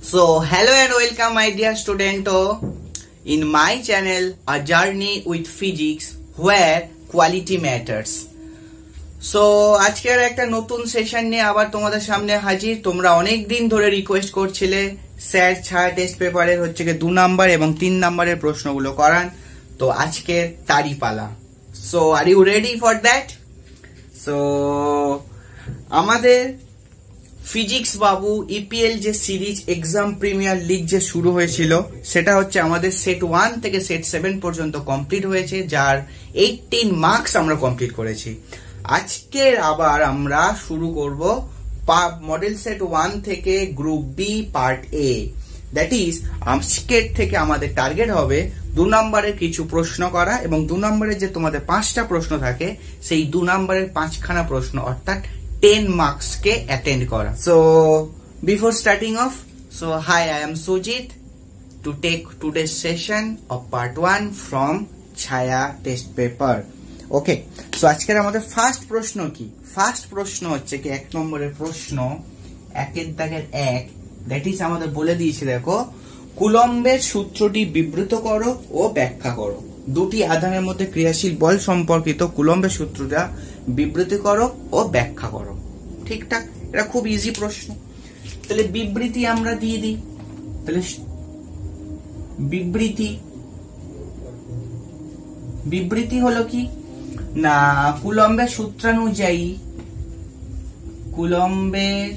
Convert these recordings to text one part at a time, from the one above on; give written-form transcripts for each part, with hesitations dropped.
So, hello and welcome my dear student in my channel A Journey with Physics where quality matters. So, আজকের একটা নতুন session নিয়ে আবার তোমাদের সামনে হাজির। তোমরা অনেক দিন ধরে রিকোয়েস্ট করছিলে স্যার ছায়া টেস্ট পেপারের হচ্ছে কি 2 নাম্বার এবং 3 নাম্বারের প্রশ্নগুলো করান। তো আজকে তারই পালা। So, are you ready for that? So, আমাদের ফিজিক্স বাবু ইপিএল যে সিরিজ এক্সাম প্রিমিয়ার লিগ যে শুরু হয়েছিল সেটা হচ্ছে আমাদের সেট 1 থেকে সেট 7 পর্যন্ত কমপ্লিট হয়েছে, যার 18 মার্কস আমরা কমপ্লিট করেছি। আজকে আবার আমরা শুরু করব মডেল সেট 1 থেকে group B part A. That is আজকের থেকে আমাদের টার্গেট হবে 2 নম্বরের কিছু প্রশ্ন করা এবং 2 নম্বরের যে তোমাদের 5টা প্রশ্ন থাকে সেই 2 নম্বরের 5খানা প্রশ্ন অর্থাৎ 10 marks ke attend kora. So before starting off, so hi, I am Sujit to take today's session of part 1 from Chaya test paper. Okay, so আজকের আমাদের ফার্স্ট প্রশ্ন কি? ফার্স্ট প্রশ্ন হচ্ছে কি 1 নম্বরের প্রশ্ন 1 দাগের 1, দ্যাট ইজ আমাদের বলে দিয়েছে, দেখো কুলম্বের সূত্রটি বিবৃত করো ও ব্যাখ্যা করো। দুটি আধানের মধ্যে ক্রিয়াশীল বল সম্পর্কিত কুলম্বের সূত্রটা বিবৃতি করো ও ব্যাখ্যা করো। ঠিকঠাক, এটা খুব ইজি প্রশ্ন। তাহলে বিবৃতি আমরা দিয়ে দিই। তাহলে বিবৃতি হলো কি না, কুলম্বের সূত্রানুযায়ী কুলম্বের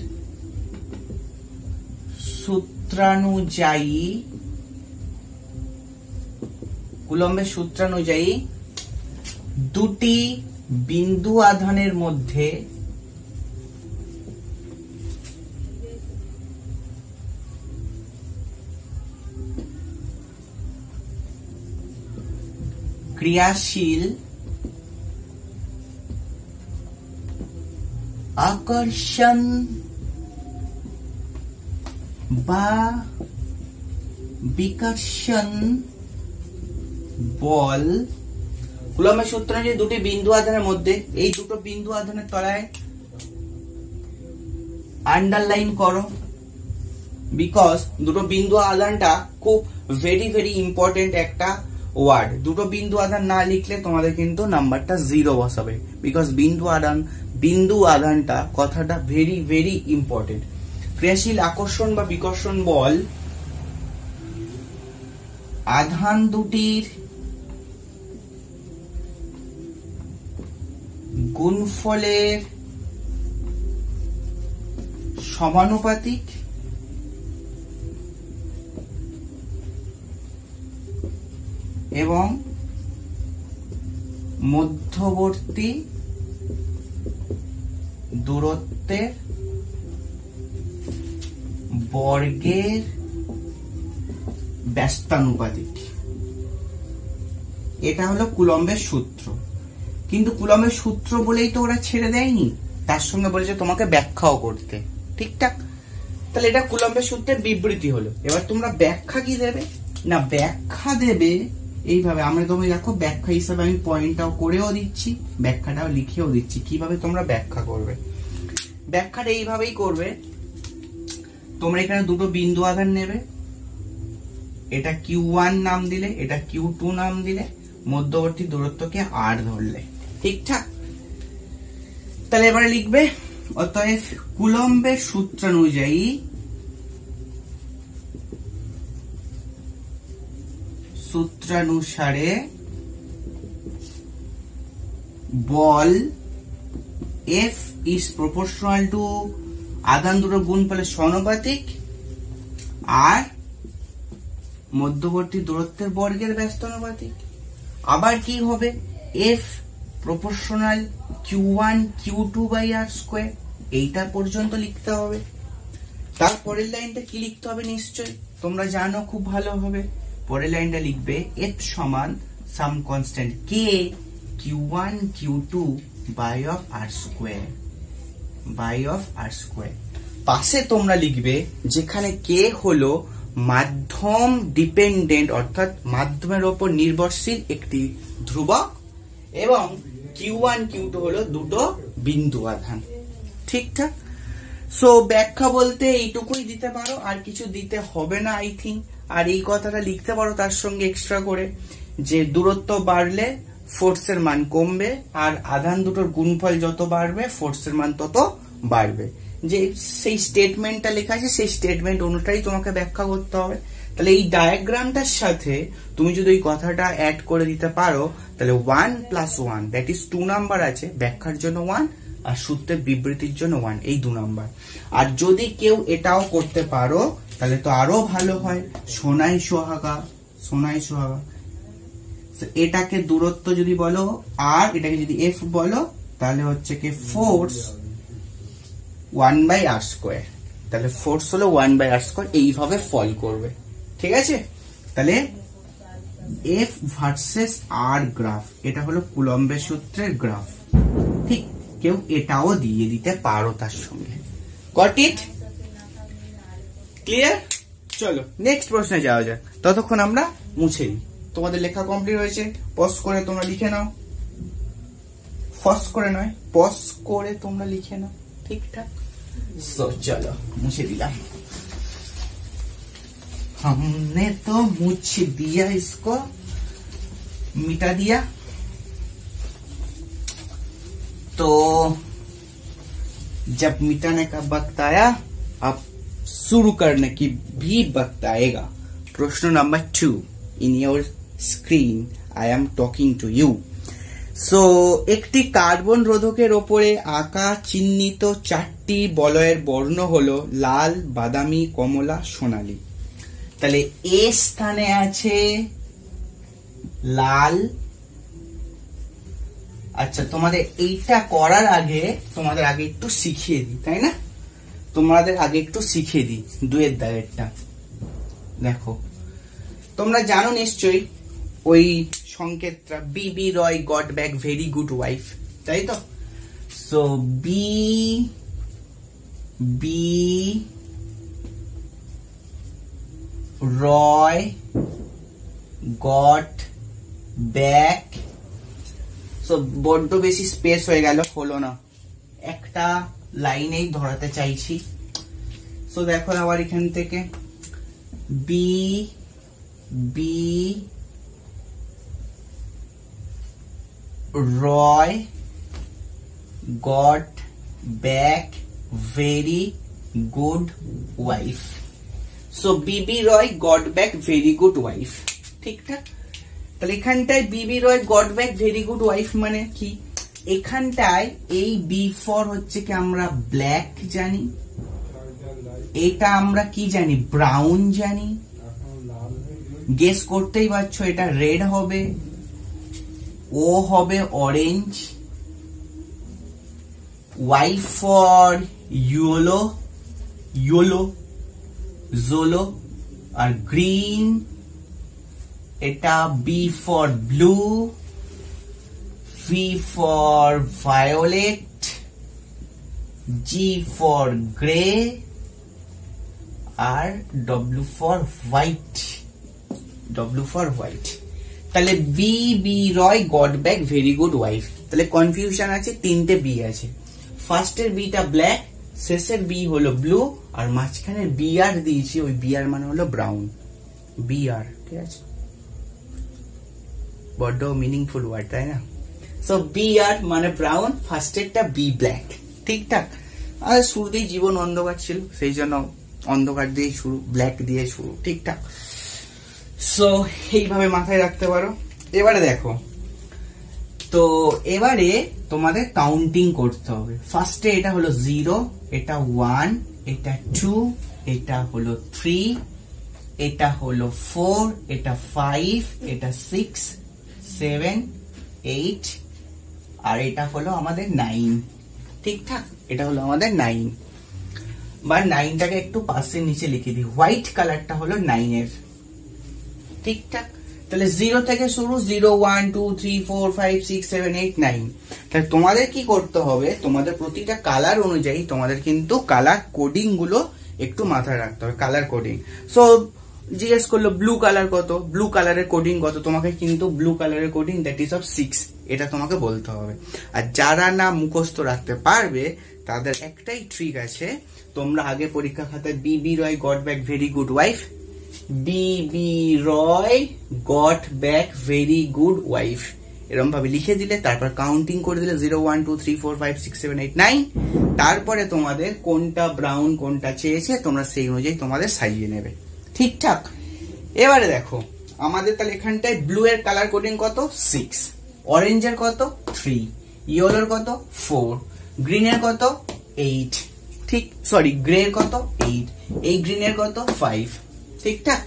সূত্রানুযায়ী দুটি বিন্দু আধানের মধ্যে ক্রিয়াশীল আকর্ষণ বা বিকর্ষণ বল, কুলম্বের সূত্র যে দুটি বিন্দু আধানের মধ্যে, এই দুটো বিন্দু আধানের তলায় আন্ডারলাইন করো, বিকজ দুটো বিন্দু আধানটা খুব ভেরি ভেরি ইম্পর্টেন্ট একটা ওয়ার্ড। দুটো বিন্দু আধান না লিখলে তোমাদের কিন্তু নাম্বারটা 0 বসাবে, বিকজ বিন্দু আধানটা কথাটা ভেরি ভেরি ইম্পর্টেন্ট। ক্রিয়াশীল আকর্ষণ বা বিকর্ষণ বল আধান দুটির গুণফলের সমানুপাতিক এবং মধ্যবর্তী দূরত্বের বর্গের ব্যস্তানুপাতিক। এটা হলো কুলম্বের সূত্র। কিন্তু কুলম্বের সূত্র বলেই তো ওরা ছেড়ে দেয়নি, তার সঙ্গে বলেছে তোমাকে ব্যাখ্যাও করতে। ঠিকঠাক, তাহলে এটা কুলম্বের সূত্রের বিবৃতি হলো। এবার তোমরা ব্যাখ্যা কি দেবে না, ব্যাখ্যা দেবে এইভাবে। আমরা তুমি দেখো ব্যাখ্যা হিসাবে আমি পয়েন্টটাও করেও দিচ্ছি, ব্যাখ্যাটাও লিখেও দিচ্ছি কিভাবে তোমরা ব্যাখ্যা করবে। ব্যাখ্যাটা এইভাবেই করবে, তোমরা এখানে দুটো বিন্দু আধান নেবে, এটা Q1 নাম দিলে, এটা Q2 নাম দিলে, মধ্যবর্তী দূরত্বকে R ধরলে। ঠিকঠাক, তাহলে এবারে লিখবে অতএব কুলম্বের সূত্রানুযায়ী সূত্রানুসারে বল F is proportional to আধান দুটো গুণফলের সমানুপাতিক আর মধ্যবর্তী দূরত্বের বর্গের ব্যস্তানুপাতিক। আবার কি হবে, F proportional Q1 Q2 by R square, এইটা পর্যন্ত লিখতে হবে। তারপরের লাইনটা কি লিখতে হবে নিশ্চয় তোমরা জানো খুব ভালো হবে। পরের লাইনটা লিখবে F সমান সাম constant K Q1 Q2 by of R square পাশে তোমরা লিখবে যেখানে K হলো মাধ্যম ডিপেন্ডেন্ট অর্থাৎ মাধ্যমের উপর নির্ভরশীল একটি ধ্রুবক এবং Q1 Q2 হলো দুটো বিন্দু আধান। ঠিকঠাক, সো ব্যাখ্যা বলতে এইটুকুই দিতে পারো, আর কিছু দিতে হবে না আই থিঙ্ক। আর এই কথাটা লিখতে পারো তার সঙ্গে এক্সট্রা করে, যে দূরত্ব বাড়লে ফোর্সের মান কমবে, আর আধান দুটোর গুণফল যত বাড়বে ফোর্সের মান তত বাড়বে। যে সেই স্টেটমেন্টটা লেখা আছে সেই স্টেটমেন্ট অনুযায়ী তোমাকে ব্যাখ্যা করতে হবে। তাহলে এই ডায়াগ্রামটার সাথে তুমি যদি ওই কথাটা অ্যাড করে দিতে পারো, তাহলে 1 + 1 দ্যাট ইজ 2 নাম্বার আছে, ব্যাখ্যার জন্য 1 আর সূত্রের বিবৃতির জন্য 1, এই 2 নাম্বার। আর যদি কেউ এটাও করতে পারো তাহলে তো আরো ভালো হয়, সোনাই সোহাগা। সোনাই সোহাগা এটাকে দূরত্ব যদি বলো আর এটাকে যদি এফ বলো, তাহলে হচ্ছে কি ফোর্স 1/r²। তাহলে ফোর্স হলো 1/r², এইভাবে ফল করবে। ঠিক আছে, তাহলে এফ ভার্সেস আর গ্রাফ, এটা হলো কুলম্বের সূত্রের গ্রাফ। ঠিক, কেউ এটাও দিয়ে দিতে পারো তার সঙ্গে। Got it? ক্লিয়ার? চলো নেক্সট প্রশ্নে যাওয়া যাক। ততক্ষণ আমরা মুছে দিই। তোমাদের লেখা কমপ্লিট হয়েছে, পজ করে তোমরা লিখে নাও। ফস করে নয়, পজ করে তোমরা লিখে নাও। ঠিকঠাক? সো চলো মুছে দিলাম। हमने तो मुझ दिया, इसको मिटा दिया। तो जब मिटाने का वक्त आया, अब शुरू करने की भी वक्त आएगा। प्रश्न number 2 in your screen I am talking to you. So একটি কার্বন রোধকের ওপরে আঁকা চিহ্নিত 4টি বলয়ের বর্ণ হলো লাল, বাদামি, কমলা, সোনালী। তাহলে এ স্থানে আছে লাল। আচ্ছা, তোমাদের এইটা করার আগে তোমাদের আগে একটু শিখিয়ে দিই, তাই না? তোমাদের আগে একটু শিখিয়ে দিই 2-এর দাগেরটা। দেখো, তোমরা জানো নিশ্চয়ই ওই সংকেতটা B B Roy got back very good wife, তাই তো? So B Roy got back. So বড্ড বেশি স্পেস হয়ে গেল, হলো না, একটা লাইনেই ধরাতে চাইছি। সো দেখো আবার এখান থেকে B Roy got back very good wife. So B B Roy got back very good wife. ঠিকঠাক? তাহলে এখানটায় B B Roy got back very good wife মানে কি? এখানটায় এই বি ফর হচ্ছে কি আমরা ব্ল্যাক জানি, এটা আমরা কি জানি ব্রাউন জানি। গেস করতেই পারছো এটা রেড হবে, ও হবে অরেঞ্জ, ওয়াই ফর ইয়েলো, জোলো, আর গ্রিন এটা B for blue, V for violet, G for grey, আর ডব্লিউ ফর হোয়াইট। তাহলে B Roy got back very good wife. তাহলে কনফিউশন আছে, 3টে বি আছে। ফার্স্টের বিটা ব্ল্যাক, শেষের বি হলো ব্লু, আর মাঝখানের বি আর দিয়েছি, ওই বি আর মানে হলো ব্রাউন। বি আর, ঠিক আছে? বড্ড মিনিংফুল ওয়ার্ড, তাই না? সো বি আর মানে ব্রাউন, ফার্স্টেরটা বি ব্ল্যাক। ঠিকঠাক? আর শুরুতেই জীবন অন্ধকার ছিল, সেই জন্য অন্ধকার দিয়ে শুরু, ব্ল্যাক দিয়ে শুরু। ঠিকঠাক? সো এইভাবে মাথায় রাখতে পারো। এবারে দেখো, তো এবারে তোমাদের কাউন্টিং করতে হবে। ফার্স্টে এটা হলো 0, এটা 1, এটা 2, এটা হলো 3, এটা হলো 4, এটা 5, এটা 6, 7, 8, আর এটা হলো আমাদের 9। ঠিকঠাক? এটা হলো আমাদের 9, বা 9টাকে একটু পাশের নিচে লিখে দিই। হোয়াইট কালারটা হলো 9 এর। ঠিকঠাক? তাহলে 0 থেকে শুরু, 0, 1, 2, 3, 4, 5, 6, 7, 8, 9। তাহলে তোমাদের কি করতে হবে, তোমাদের প্রতিটা কালার অনুযায়ী তোমাদের কিন্তু কালার কোডিং গুলো একটু মাথায় রাখতে হবে, কালার কোডিং। সো জিজ্ঞেস করলো ব্লু কালার কত, ব্লু কালারের কোডিং কত, তোমাকে কিন্তু ব্লু কালারের কোডিং দ্যাট ইজ অফ 6 এটা তোমাকে বলতে হবে। আর যারা না মুখস্থ রাখতে পারবে তাদের একটাই ট্রিক আছে, তোমরা আগে পরীক্ষা খাতায় B B Roy got back very good wife, B B Roy got back very good wife এরকম ভাবে লিখে দিলে, তারপর কাউন্টিং করে দিলে 0 1 2 3 4 5 6 7 8 9, তারপরে তোমাদের কোনটা ব্রাউন কোনটা চেয়েছে তোমরা সেই অনুযায়ী তোমাদের সাজিয়ে নেবে, ঠিকঠাক। এবারে দেখো আমাদের তাহলে এখানটায় ব্লু এর কালার কোডিং কত 6, অরেঞ্জের কত 3, ইয়েলোর কত 4, গ্রিনের কত 8, ঠিক সরি গ্রে এর কত 8, এই গ্রিনের কত 5, ঠিকঠাক।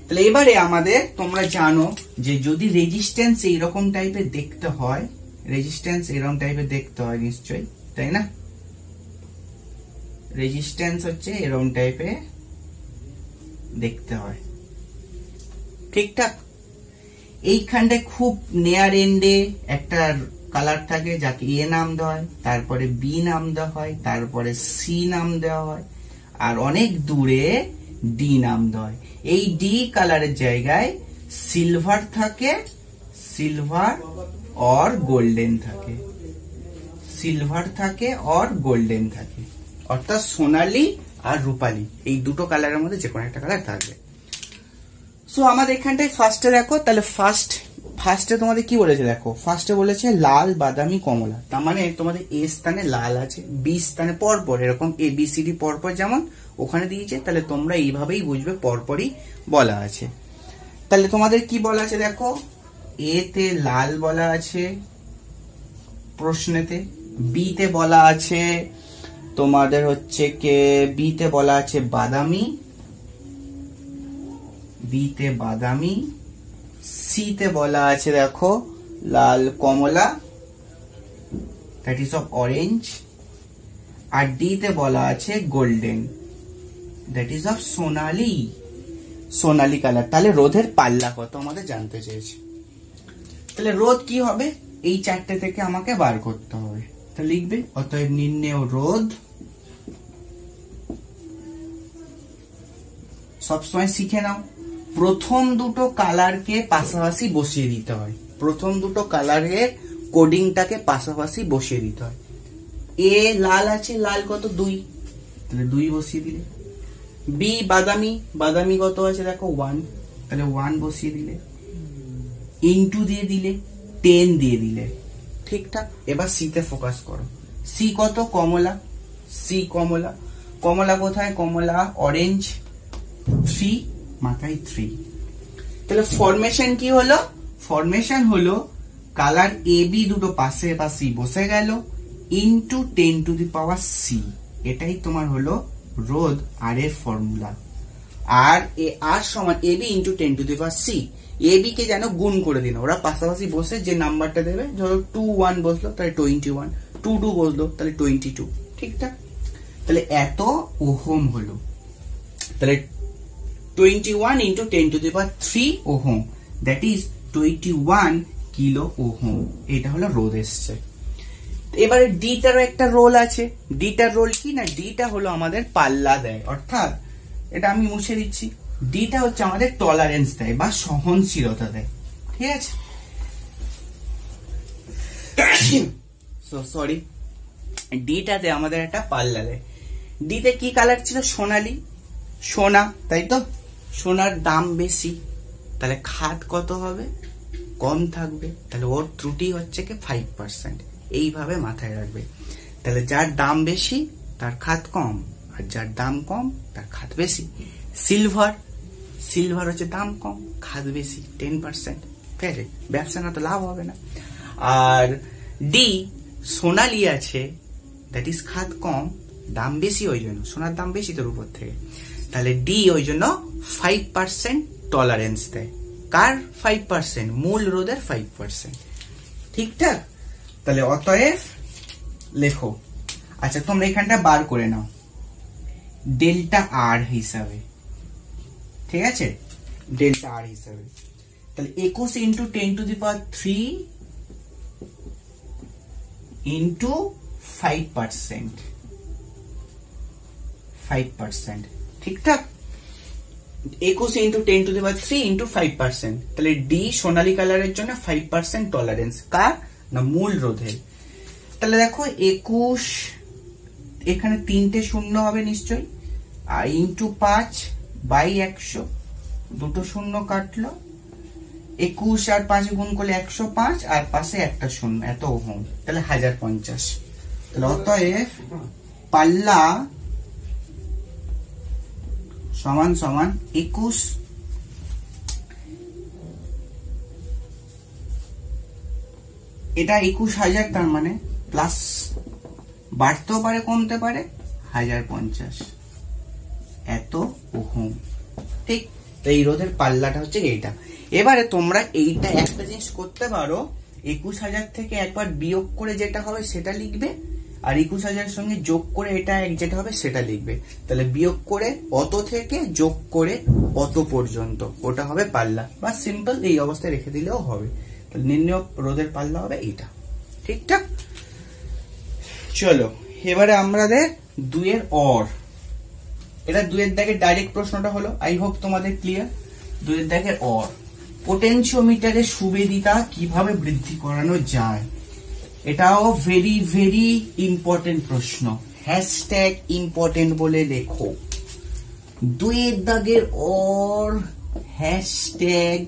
তাহলে এবারে আমাদের তোমরা জানো যে যদি রেজিস্ট্যান্স এইরকম টাইপের দেখতে হয়, রেজিস্ট্যান্স এরকম টাইপের দেখতে হয় নিশ্চয়ই, তাই না? রেজিস্ট্যান্স হচ্ছে এরকম টাইপের দেখতে হয়, ঠিকঠাক। এইখানটায় খুব নেয়ার এন্ডে একটা কালার থাকে যাকে এ নাম দেওয়া হয়, তারপরে বি নাম দেওয়া হয়, তারপরে সি নাম দেওয়া হয়, আর অনেক দূরে ডি নাম দেওয়া হয়। এই ডি কালারের জায়গায় সিলভার থাকে, সিলভার অর গোল্ডেন থাকে, সিলভার থাকে অর গোল্ডেন থাকে, অর্থাৎ সোনালী আর রূপালী এই দুটো কালারের মধ্যে যে কোনো একটা কালার থাকবে। সো আমাদের এখানটায় ফার্স্টে দেখো, তাহলে ফার্স্টে তোমাদের কি বলেছে দেখো, ফার্স্টে বলেছে লাল বাদামি কমলা, তার মানে তোমাদের এ স্থানে লাল আছে, বি স্থানে পরপর এরকম এ বি সি ডি পরপর যেমন ওখানে দিয়েছে, তাহলে তোমরা এইভাবেই বুঝবে পরপরই বলা আছে। তাহলে তোমাদের কি বলা আছে দেখো, এ তে লাল বলা আছে প্রশ্নেতে, বি তে বলা আছে তোমাদের হচ্ছে কে বি তে বলা আছে বাদামি, বি তে বাদামি, সি তে বলা আছে দেখো লাল কমলা দ্যাট ইজ অফ অরেঞ্জ, আর ডি তে বলা আছে গোল্ডেন দ্যাট ইজ অফ সোনালী, সোনালী কালার। তাহলে রোধের পাল্লা কত আমাদের জানতে চেয়েছে, তাহলে রোধ কি হবে এই চারটে থেকে আমাকে বার করতে হবে। তো লিখবে অতএব নির্ণেয় রোধ, সবসময় শিখে নাও প্রথম দুটো কালারকে পাশাপাশি বসিয়ে দিতে হয়, প্রথম দুটো কালারের কোডিংটাকে পাশাপাশি বসিয়ে দিতে হয়। এ লাল আছে, লাল কত 2, তাহলে 2 বসিয়ে দিলে, বি বাদামি, বাদামি কত আছে দেখো 1, তাহলে 1 বসিয়ে দিলে, ইনটু দিয়ে দিলে, 10 দিয়ে দিলে, ঠিকঠাক। এবার সি তে ফোকাস করো, সি কত কমলা, সি কমলা, কমলা কোথায় কমলা অরেঞ্জ 3, মাথায় 3, তাহলে ফরমেশন কি হলো, ফরমেশন হলো কালার এ বি দুটো পাশে পাশে বসে গেল into 10 to the power c, এটাই তোমার হলো রোধ আর এর ফর্মুলা। আর এ আর সমান A B into 10 to the power C, A B কে যেন গুণ করে দিন, ওরা পাশাপাশি বসে যে নাম্বারটা দেবে, ধরো 2 1 বসলো তাহলে 21, 2 2 বসলো তাহলে 22, ঠিকঠাক। তাহলে এত ওহম হলো, তাহলে 21 into 10 to the power 3 ohm that is 21 kilo ohm, এটা হলো রোধ এসছে। এবারে ডিটারও একটা রোল আছে, ডিটার রোল কি না, ডিটা হলো আমাদের পাল্লা দেয়, অর্থাৎ এটা আমি মুছে দিচ্ছি, ডিটা হচ্ছে আমাদের টলারেন্স দেয় বা সহনশীলতা দেয়, ঠিক আছে। সরি, ডিটাতে আমাদের একটা পাল্লা দেয়। ডিতে কি কালার ছিল সোনালী, সোনা, তাই তো, সোনার দাম বেশি, তাহলে খাদ কত হবে কম থাকবে, তাহলে ওর ত্রুটি হচ্ছে কি 5%, এইভাবে মাথায় রাখবে। তাহলে যার দাম বেশি তার খাদ কম, আর যার দাম কম তার খাদ বেশি। সিলভার, সিলভার হচ্ছে দাম কম খাদ বেশি 10%, ঠিক আছে, ব্যবসা না তো লাভ হবে না। আর ডি সোনালী আছে দ্যাট ইজ খাদ কম দাম বেশি, ওই জন্য সোনার দাম বেশি তোর উপর থেকে, তাহলে ডি ওই জন্য 5% টলারেন্স দেয়। কার 5%? মূল রোধের 5%, ঠিকঠাক। তাহলে অতএব লেখো, আচ্ছা তোমরা এখানটা বার করে নাও ডেল্টা আর হিসাবে, ঠিক আছে, ডেল্টা আর হিসাবে। তাহলে 21 into 10 to the power 3 into 5%, 5%, ঠিকঠাক। 21 ইন্টু 10⁻³ ইন্টু 5%, তাহলে ডি সোনালী কালারের জন্য 5% টলারেন্স, কার না মূল রোধের। তাহলে দেখো 21, এখানে 3টে শূন্য হবে নিশ্চয়ই, আর ইন্টু 5/100, দুটো শূন্য কাটলো, 21 আর 5 গুণ করলে 105, আর পাশে একটা শূন্য, এত ওহম, তাহলে 1050। তাহলে অতএব পাল্লা সমান সমান 21, এটা 21,000, তার মানে প্লাস বাড়তেও পারে কমতে পারে 1050, এত ওহম। ঠিক, তো এই রোধের পাল্লাটা হচ্ছে এইটা। এবারে তোমরা এইটা একটা জিনিস করতে পারো, 21,000 থেকে একবার বিয়োগ করে যেটা হবে সেটা লিখবে, আর 21,000 সঙ্গে যোগ করে এটা যেটা হবে সেটা লিখবে। তাহলে বিয়োগ করে অত থেকে যোগ করে অত পর্যন্ত, ওটা হবে পাল্লা, বা সিম্পল এই অবস্থায় রেখে দিলেও হবে। তাহলে নির্ণয় রোধের পাল্লা হবে এইটা। ঠিকঠাক, চলো এবারে আমাদের 2 অর, এটা 2 দাগের ডাইরেক্ট প্রশ্নটা হলো, আই হোপ তোমাদের ক্লিয়ার। 2 দাগের অর, পোটেনশিওমিটারের সুবেদিতা কিভাবে বৃদ্ধি করানো যায়, এটাও ভেরি ভেরি ইম্পর্টেন্ট প্রশ্ন, হ্যাশট্যাগ ইম্পর্টেন্ট বলে লেখো। 2 দাগের অর হ্যাশট্যাগ,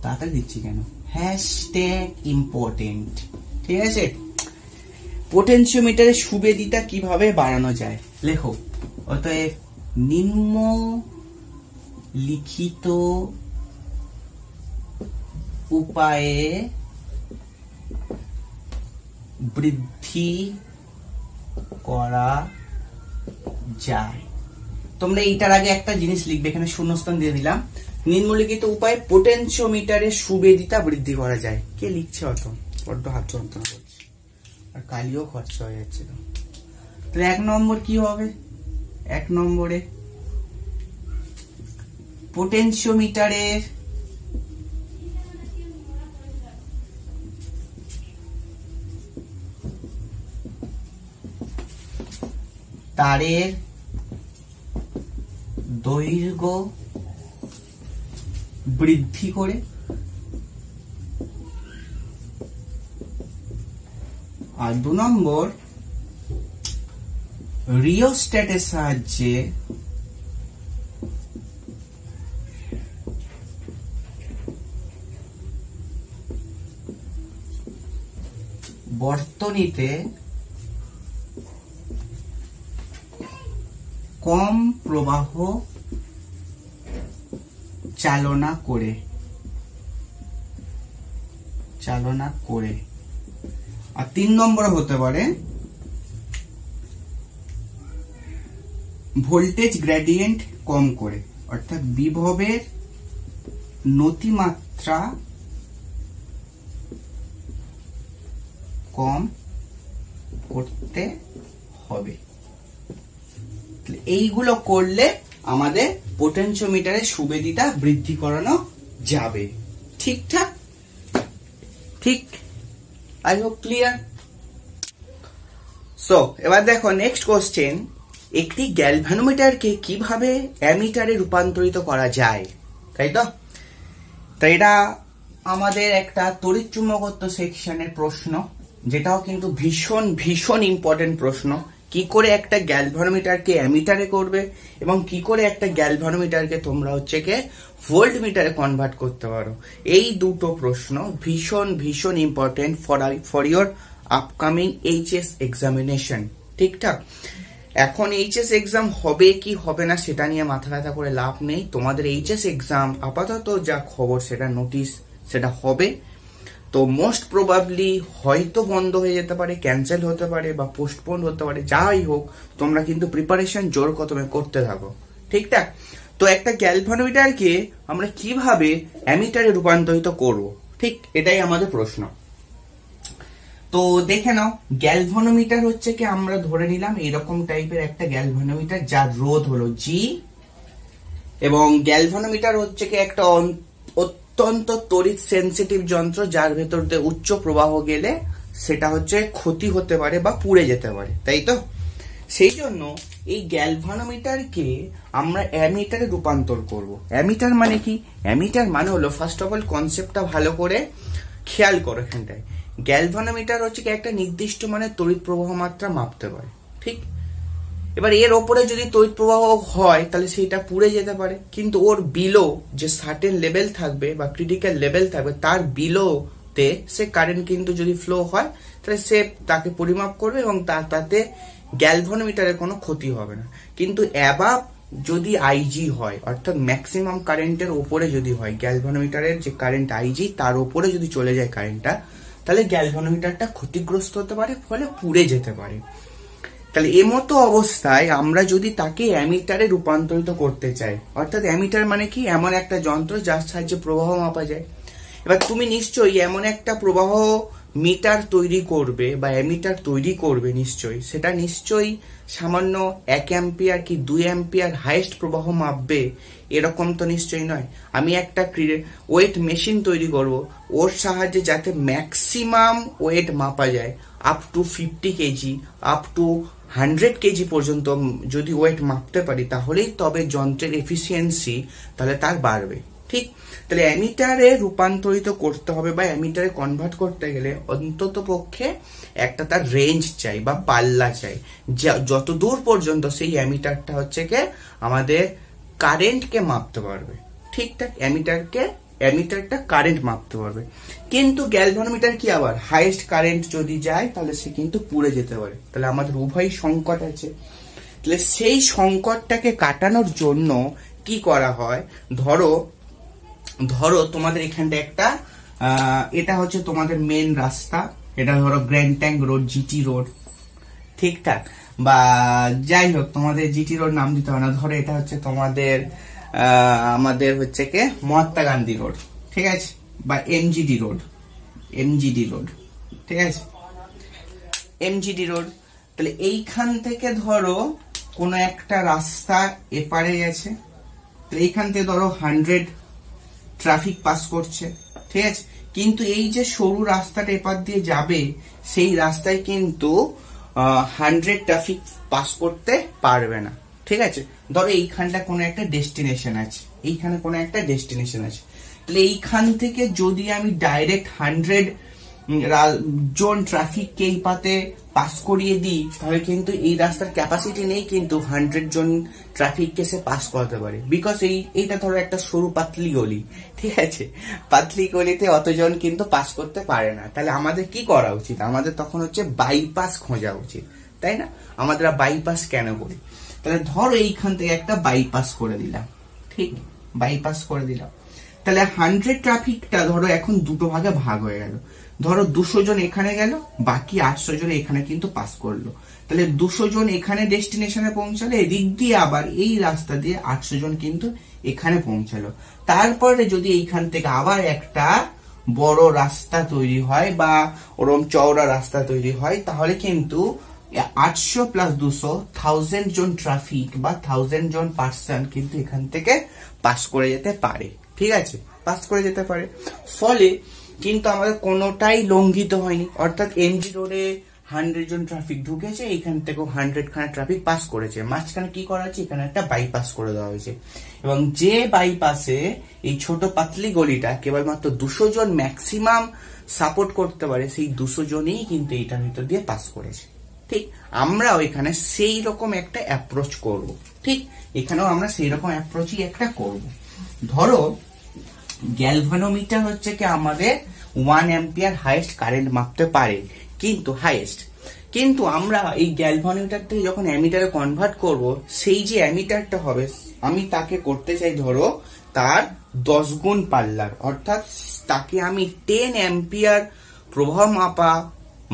তাড়াতাড়ি দিচ্ছি কেন, হ্যাশট্যাগ ইম্পর্টেন্ট। ঠিক আছে, পোটেনশিওমিটারের সুবেদিতা কিভাবে বাড়ানো যায় লেখো। অতএব নিম্নলিখিত উপায়ে বৃদ্ধি করা যায়। তোমরা এইটার আগে একটা জিনিস লিখবে, এখানে শূন্যস্থান দিয়ে দিলাম। নিম্নলিখিত উপায়ে পোটেনশিওমিটারের সুবেদিতা বৃদ্ধি করা যায়। কে লিখছে অত, বড্ড হাত যন্ত্রণা করছে, আর কালিও খরচা হয়ে যাচ্ছে। তাহলে 1 নম্বর কি হবে, 1 নম্বরে পোটেনশিওমিটারের তারের দৈর্ঘ্য বৃদ্ধি করে আর 2 নম্বর রিওস্ট্যাটের সাহায্যে বর্তনীতে কম প্রবাহ চালনা করে আর 3 নম্বর হতে পারে ভোল্টেজ গ্রেডিয়েন্ট কম করে, অর্থাৎ বিভবের নতিমাত্রা কম করতে হবে। এইগুলো করলে আমাদের পোটেনশিওমিটারের সুবেদিতা বৃদ্ধি করানো যাবে। ঠিকঠাক, ঠিক, আই হোপ ক্লিয়ার। সো এবার দেখো নেক্সট কোশ্চেন, একটি গ্যালভানোমিটারকে কিভাবে অ্যামিটারে রূপান্তরিত করা যায়, তাই তো? তাই এটা আমাদের একটা তড়িৎচুম্বকত্ব সেকশনের প্রশ্ন, যেটাও কিন্তু ভীষণ ভীষণ ইম্পর্টেন্ট প্রশ্ন। কি করে একটা গ্যালভানোমিটারকে অ্যামিটারে করবে এবং কি করে একটা গ্যালভানোমিটারকে তোমরা হচ্ছে কে ভোল্ট মিটারে কনভার্ট করতে পারো, এই দুটো প্রশ্ন ভীষণ ভীষণ important for your upcoming HS examination. ঠিকঠাক, এখন এইচএস এক্সাম হবে কি হবে না সেটা নিয়ে মাথা ব্যথা করে লাভ নেই। তোমাদের এইচএস এক্সাম আপাতত যা খবর সেটা নোটিশ, সেটা হবে। তো মোস্ট প্রবাবলি হয়তো বন্ধ হয়ে যেতে পারে, ক্যান্সেল হতে পারে বা পোস্টপোন হতে পারে, যাই হোক তোমরা কিন্তু প্রিপারেশন জোর কদমে করতে থাকো। ঠিকঠাক, তো একটা গ্যালভানোমিটারকে আমরা কিভাবে অ্যামিটারে রূপান্তরিত করব, ঠিক এটাই আমাদের প্রশ্ন। তো দেখে নাও, গ্যালভানোমিটার হচ্ছে কি আমরা ধরে নিলাম এরকম টাইপের একটা গ্যালভানোমিটার যার রোধ হলো জি, এবং গ্যালভানোমিটার হচ্ছে কি একটা অত্যন্ত তড়িৎ সেন্সিটিভ যন্ত্র যার ভেতর দিয়ে উচ্চ প্রবাহ গেলে সেটা হচ্ছে ক্ষতি হতে পারে বা পুড়ে যেতে পারে, তাই তো? সেই জন্য এই গ্যালভানোমিটারকে আমরা অ্যামিটারে রূপান্তর করব। অ্যামিটার মানে কি? অ্যামিটার মানে হলো, ফার্স্ট অফ অল কনসেপ্টটা ভালো করে খেয়াল করো। এখানটায় গ্যালভানোমিটার হচ্ছে কি একটা নির্দিষ্ট মানের তড়িৎ প্রবাহ মাত্রা মাপতে পারে, ঠিক? এবার এর ওপরে যদি তড়িৎ প্রবাহ হয় তাহলে সেটা পুড়ে যেতে পারে, কিন্তু ওর বিলো যে সার্টেন লেভেল থাকবে বা ক্রিটিক্যাল লেভেল থাকবে তার বিলোতে সে কারেন্ট কিন্তু যদি ফ্লো হয় তাহলে সে তাকে পরিমাপ করবে এবং তাতে গ্যালভানোমিটারের কোনো ক্ষতি হবে না। কিন্তু অ্যাবাভ যদি আইজি হয়, অর্থাৎ ম্যাক্সিমাম কারেন্টের ওপরে যদি হয়, গ্যালভানোমিটারের যে কারেন্ট আইজি তার ওপরে যদি চলে যায় কারেন্টটা, তাহলে গ্যালভানোমিটারটা ক্ষতিগ্রস্ত হতে পারে, ফলে পুড়ে যেতে পারে। তাহলে এমতো অবস্থায় আমরা যদি তাকে অ্যামিটারে রূপান্তরিত করতে চাই, অর্থাৎ অ্যামিটার মানে কি? এমন একটা যন্ত্র যার সাহায্যে প্রবাহ মাপা যায়। এবার তুমি নিশ্চয়ই এমন একটা প্রবাহ মিটার তৈরি করবে বা অ্যামিটার তৈরি করবে নিশ্চয়ই, সেটা নিশ্চয়ই সামান্য 1 অ্যাম্পিয়ার কি 2 অ্যাম্পিয়ার হাইয়েস্ট প্রবাহ মাপবে এরকম তো নিশ্চয়ই নয়। আমি একটা ওয়েট মেশিন তৈরি করব, ওর সাহায্যে যাতে ম্যাক্সিমাম ওয়েট মাপা যায়, up to 50 KG, up to 100 KG পর্যন্ত যদি ওয়েট মাপতে পারি, তাহলেই তবে যন্ত্রের এফিসিয়েন্সি তাহলে তার বাড়বে, ঠিক? তাহলে অ্যামিটারে রূপান্তরিত করতে হবে বা অ্যামিটারে কনভার্ট করতে গেলে অন্তত পক্ষে একটা তার রেঞ্জ চাই বা পাল্লা চাই, যত দূর পর্যন্ত সেই অ্যামিটারটা হচ্ছে কি আমাদের কারেন্টকে মাপতে পারবে, ঠিকঠাক? অ্যামিটারটা কারেন্ট মাপতে পারবে। কিন্তু গ্যালভানোমিটার কি আবার হাইয়েস্ট কারেন্ট যদি যায় তাহলে সে কিন্তু পুড়ে যেতে পারে। তাহলে আমাদের উভয় সংকট আছে। তাহলে সেই সংকটটাকে কাটানোর জন্য কি করা হয়? ধরো তোমাদের এখানটা একটা এটা হচ্ছে তোমাদের মেন রাস্তা, এটা ধরো grand tank road, GT road, ঠিকঠাক? বা যাই হোক, তোমাদের জিটি রোড নাম দিতে হবে না, ধরো এটা হচ্ছে তোমাদের আমাদের হচ্ছে কি মহাত্মা গান্ধী রোড, ঠিক আছে? বা এমজিডি রোড, ঠিক আছে? MGD road. তাহলে এইখান থেকে ধরো কোনো একটা রাস্তা এপারে গেছে, এইখান থেকে ধরো 100 ট্রাফিক পাস করছে, ঠিক আছে? কিন্তু এই যে সরু রাস্তাটা এপার দিয়ে যাবে, সেই রাস্তায় কিন্তু 100 ট্রাফিক পাস করতে পারবে না, ঠিক আছে? ধরো এইখানটা কোনো একটা ডেস্টিনেশন আছে, এইখানে কোনো একটা ডেস্টিনেশন আছে। তাহলে এইখান থেকে যদি আমি ডাইরেক্ট 100 জন ট্রাফিককে এই পাতে পাস করিয়ে দিই, তাহলে কিন্তু এই রাস্তার ক্যাপাসিটি নেই কিন্তু 100 জন ট্রাফিককে সে পাস করতে পারে, বিকজ এইটা ধরো একটা সরু পাতলি গলি, ঠিক আছে? পাতলি গলিতে অতজন কিন্তু পাস করতে পারে না। তাহলে আমাদের কি করা উচিত? আমাদের তখন হচ্ছে বাইপাস খোঁজা উচিত, তাই না? আমাদের বাইপাস কেন করি? তাহলে ধরো এইখান থেকে একটা বাইপাস করে দিলাম, ঠিক? বাইপাস করে দিলাম। তাহলে 100 ট্রাফিকটা ধরো এখন দুটো ভাগে ভাগ হয়ে গেল। ধরো 200 জন এখানে গেল, বাকি 800 জন এখানে কিন্তু পাস করলো। তাহলে 200 জন এখানে ডেস্টিনেশনে পৌঁছালো, এদিক দিয়ে আবার এই রাস্তা দিয়ে 800 জন কিন্তু এখানে পৌঁছালো। তারপরে যদি এইখান থেকে আবার একটা বড় রাস্তা তৈরি হয় বা ওরম চওড়া রাস্তা তৈরি হয়, তাহলে কিন্তু 800 প্লাস 200 1000 জন ট্রাফিক বা 1000 জন পার্সন কিন্তু এখান থেকে পাস করে যেতে পারে, ঠিক আছে? পাস করে যেতে পারে। ফলে কিন্তু আমাদের কোনোটাই লঙ্ঘিত হয়নি, অর্থাৎ এমজি রোডে 100 জন ট্রাফিক ঢুকেছে, এখান থেকেও 100 খানা ট্রাফিক পাস করেছে। মাঝখানে কি করা হয়েছে? এখানে একটা বাইপাস করে দেওয়া হয়েছে, এবং যে বাইপাসে এই ছোট পাতলি গলিটা কেবলমাত্র 200 জন ম্যাক্সিমাম সাপোর্ট করতে পারে, সেই 200 জনই কিন্তু এইটার ভিতর দিয়ে পাস করেছে, ঠিক? আমরাও এখানে সেই রকম একটা অ্যাপ্রোচ করব, ঠিক? এখানেও আমরা সেই রকম অ্যাপ্রোচই একটা করব। ধরো গ্যালভানোমিটার হচ্ছে কি আমাদের 1 অ্যাম্পিয়ার হাইয়েস্ট কারেন্ট মাপতে পারে, কিন্তু হাইয়েস্ট। কিন্তু আমরা এই গ্যালভানোমিটার থেকে যখন অ্যামিটারে কনভার্ট করব, সেই যে অ্যামিটারটা হবে আমি তাকে করতে চাই ধরো তার 10 গুণ পাল্লার, অর্থাৎ তাকে আমি 10 অ্যাম্পিয়ার প্রবাহ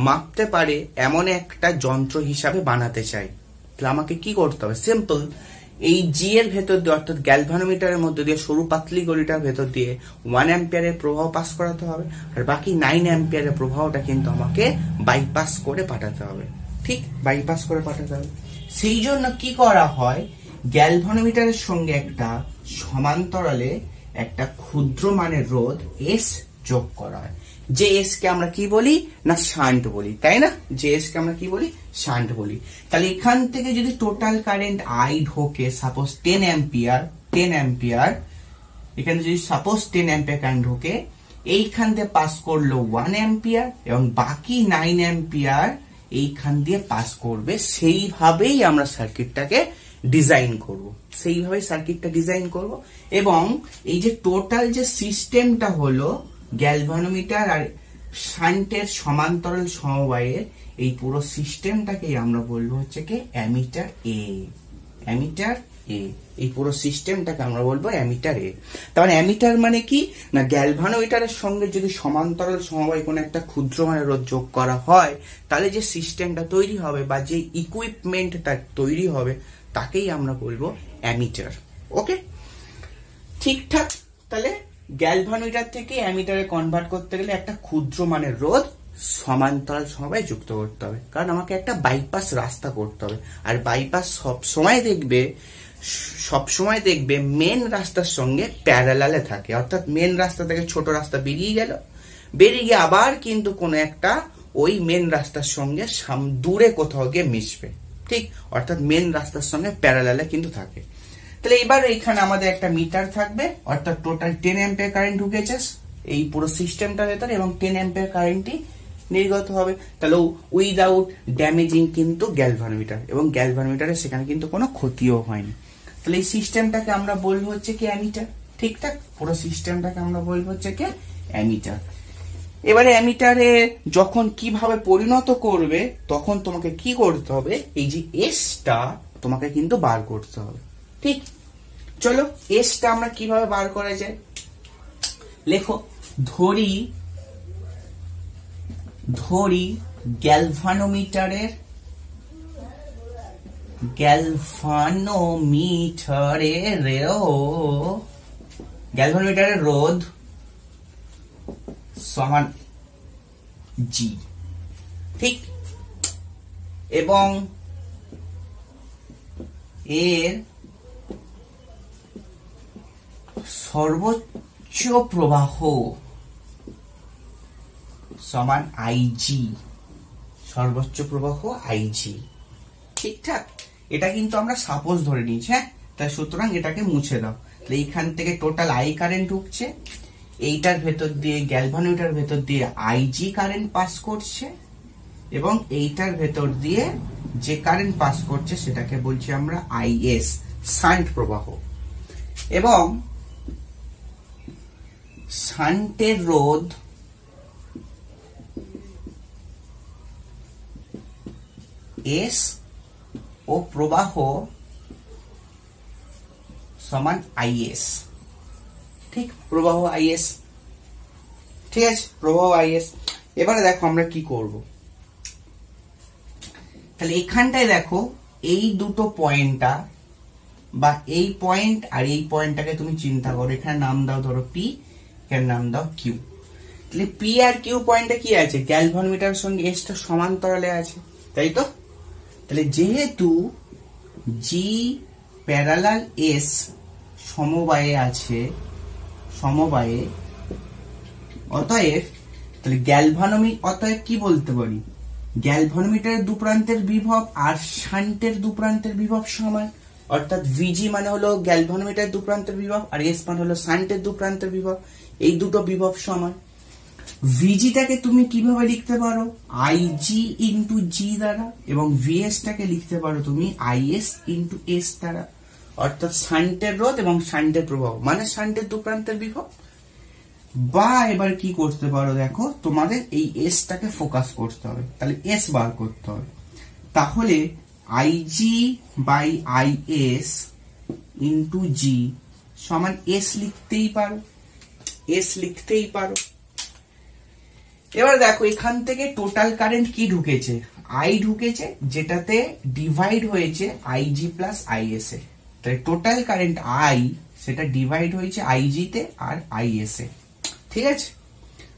মাপতে পারে এমন একটা যন্ত্র হিসাবে বানাতে চাই। তাহলে আমাকে কি করতে হবে? সিম্পল, এই জি এর ভেতর দিয়ে, অর্থাৎ গ্যালভানোমিটারের মধ্যে দিয়ে সরু পাতলি গলিটার ভেতর দিয়ে 1 অ্যাম্পিয়ারের প্রবাহ পাস করাতে হবে, আর বাকি 9 অ্যাম্পিয়ারের প্রবাহটা কিন্তু আমাকে বাইপাস করে পাঠাতে হবে, ঠিক? বাইপাস করে পাঠাতে হবে। সেই জন্য কি করা হয়? গ্যালভানোমিটারের সঙ্গে একটা সমান্তরালে একটা ক্ষুদ্র মানের রোধ এস যোগ করা হয়, জেএস কে আমরা কি বলি না শান্ট বলি, তাই না? জেএস কে আমরা কি বলি শান্ট বলি। তাহলে এখান থেকে যদি টোটাল কারেন্ট আই ঢোকে সাপোজ 10 অ্যাম্পিয়ার, এখানে যদি সাপোজ 10 অ্যাম্পিয়ার কারেন্ট ঢোকে, এইখান দিয়ে পাস করলো 1 অ্যাম্পিয়ার এবং বাকি 9 অ্যাম্পিয়ার এইখান দিয়ে পাস করবে। সেইভাবেই আমরা সার্কিটটাকে ডিজাইন করব, এবং এই যে টোটাল যে সিস্টেমটা হলো গ্যালভানোমিটার আর শান্টের সমান্তরাল সমবায়ের, এই পুরো সিস্টেমটাকেই আমরা বলবো হচ্ছে কি অ্যামিটার এ। এই পুরো সিস্টেমটাকে আমরা বলবো অ্যামিটার এ। তার মানে অ্যামিটার মানে কি না, গ্যালভানোমিটারের সঙ্গে যদি সমান্তরাল সমবায় কোনো একটা ক্ষুদ্র মানের রোধ যোগ করা হয়, তাহলে যে সিস্টেমটা তৈরি হবে বা যে ইকুইপমেন্টটা তৈরি হবে তাকেই আমরা বলবো অ্যামিটার। ওকে, ঠিকঠাক। তাহলে গ্যালভানোমিটার থেকে অ্যামিটারে কনভার্ট করতে গেলে একটা ক্ষুদ্র মানের রোধ সমান্তরাল সমবায় যুক্ত করতে হবে, কারণ আমাকে একটা বাইপাস রাস্তা করতে হবে। আর বাইপাস সবসময় দেখবে মেন রাস্তার সঙ্গে প্যারালালে থাকে, অর্থাৎ মেন রাস্তা থেকে ছোট রাস্তা বেরিয়ে গিয়ে আবার কিন্তু কোনো একটা ওই মেন রাস্তার সঙ্গে দূরে কোথাও গিয়ে মিশবে, ঠিক? অর্থাৎ মেন রাস্তার সঙ্গে প্যারালালে কিন্তু থাকে। তাহলে এবার এইখানে আমাদের একটা মিটার থাকবে, অর্থাৎ টোটাল 10 অ্যাম্পিয়ার কারেন্ট ঢুকেছে এই পুরো সিস্টেমটার ভেতরে এবং 10 অ্যাম্পিয়ার কারেন্টই নির্গত হবে। তাহলে উইদাউট ড্যামেজিং কিন্তু গ্যালভানোমিটার, এবং গ্যালভানোমিটারে সেখানে কিন্তু কোনো ক্ষতিও হয়নি। তাহলে এই সিস্টেমটাকে আমরা বলবো হচ্ছে কি অ্যামিটার। ঠিকঠাক, পুরো সিস্টেমটাকে আমরা বলবো হচ্ছে কি অ্যামিটার। এবারে অ্যামিটারে যখন কিভাবে পরিণত করবে, তখন তোমাকে কি করতে হবে, এই যে এসটা তোমাকে কিন্তু বার করতে হবে। ঠিক, চলো এসটা আমরা কিভাবে বার করা যায় লেখো। ধরি গ্যালভানোমিটারের রোধ সমান জি, ঠিক? এবং এর সর্বোচ্চ প্রবাহ সমান আইজি, ঠিকঠাক। এটা কিন্তু আমরা সাপোজ ধরে নিয়েছি, হ্যাঁ? তাই সুতরাং এটাকে মুছে দাও। তাহলে এইখান থেকে টোটাল আই কারেন্ট ঢুকছে, এইটার ভেতর দিয়ে গ্যালভানোমিটার ভেতর দিয়ে আইজি কারেন্ট পাস করছে, এবং এইটার ভেতর দিয়ে যে কারেন্ট পাস করছে সেটাকে বলছি আমরা আইএস, শান্ট প্রবাহ। এবং শান্টের রোধ এস ও প্রবাহ সমান আইএস, ঠিক? প্রবাহ আইএস, ঠিক আছে, প্রবাহ আইএস। এবারে দেখো আমরা কি করব। তাহলে এখানটায় দেখো এই দুটো পয়েন্টটা বা এই পয়েন্ট আর এই পয়েন্টটাকে তুমি চিন্তা করো, এখানে নাম দাও ধরো পি, এখানে নাম দাও কিউ। তাহলে পি আর কিউ পয়েন্টে কি আছে, গ্যালভানোমিটারের সঙ্গে এসটা সমান্তরালে আছে, তাই তো? তাহলে যেহেতু জি প্যারালাল এস সমবায়ে আছে, অতএব তাহলে অতএব কি বলতে পারি, গ্যালভানোমিটারের দু প্রান্তের বিভব আর শান্টের দু প্রান্তের বিভব সমান। অর্থাৎ ভিজি মানে হলো গ্যালভানোমিটারের দু প্রান্তের বিভব আর এস মানে হলো শান্টের দু প্রান্তের বিভব, এই দুটো বিভব সমান। ভিজিটাকে তুমি কিভাবে লিখতে পারো, আইজি ইন্টু জি দ্বারা, এবং ভিএস টাকে লিখতে পারো তুমি আইএস ইন্টু এস দ্বারা। অর্থাৎ শান্টের রোধ এবং শান্টের প্রবাহ মানে শান্টের দু প্রান্তের বিভব। বা এবার কি করতে পারো, দেখো তোমাদের এই এস টাকে ফোকাস করতে হবে, তাহলে এস বার করতে হবে। তাহলে IG by is into G সমান এস লিখতেই পারো। এবার দেখো এখান থেকে টোটাল কারেন্ট কি ঢুকেছে, আই ঢুকেছে, যেটাতে ডিভাইড হয়েছে আইজি প্লাস আইএস এ। তাহলে টোটাল কারেন্ট আই সেটা ডিভাইড হয়েছে আইজি তে আর আইএস এ, ঠিক আছে?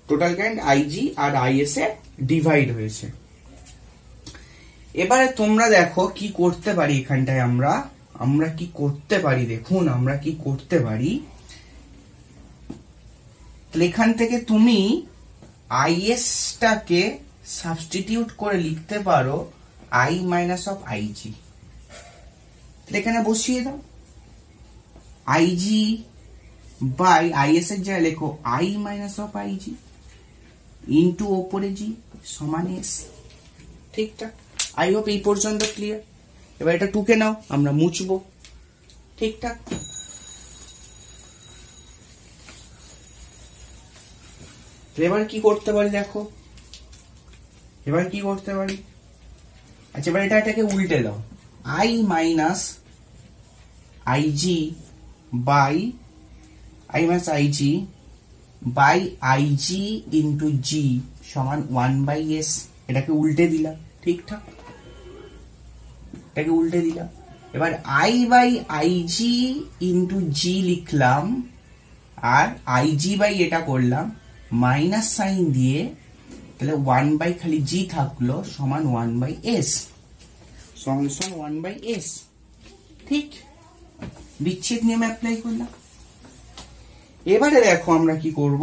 টোটাল কারেন্ট আইজি আর আইএস এ ডিভাইড হয়েছে। এবারে তোমরা দেখো কি করতে পারি, এখানটায় আমরা কি করতে পারি, দেখুন আমরা কি করতে পারি। তাহলে এখান থেকে তুমি আইএস টাকে সাবস্টিটিউট করে লিখতে পারো আই মাইনাস অফ আইজি। এখানে বসিয়ে দাও আইজি বাই আইএস এর জায়গায় লেখো I minus of IG into ওপরে জি সমান এস। ঠিকঠাক? আই হোপ এই পর্যন্ত ক্লিয়ার। এবার এটা টুকে নাও, আমরা মুছবো। ঠিকঠাক? এবার কি করতে পারি দেখো, এবার কি করতে পারি। আচ্ছা এবার এটাকে উল্টে দাও, I minus I G by I minus I G by I G into G সমান 1/s। এটাকে উল্টে দিলাম। ঠিকঠাক? এটাকে উল্টে দিলাম। এবার আই বাই আইজি ইন্টু জি লিখলাম, আর আইজি বাই এটা করলাম মাইনাস সাইন দিয়ে, তাহলে 1 খালি জি থাকলো সমান 1/s সমান 1/s। ঠিক? বিচ্ছেদ নিয়ম অ্যাপ্লাই করলাম। এবারে দেখো আমরা কি করব,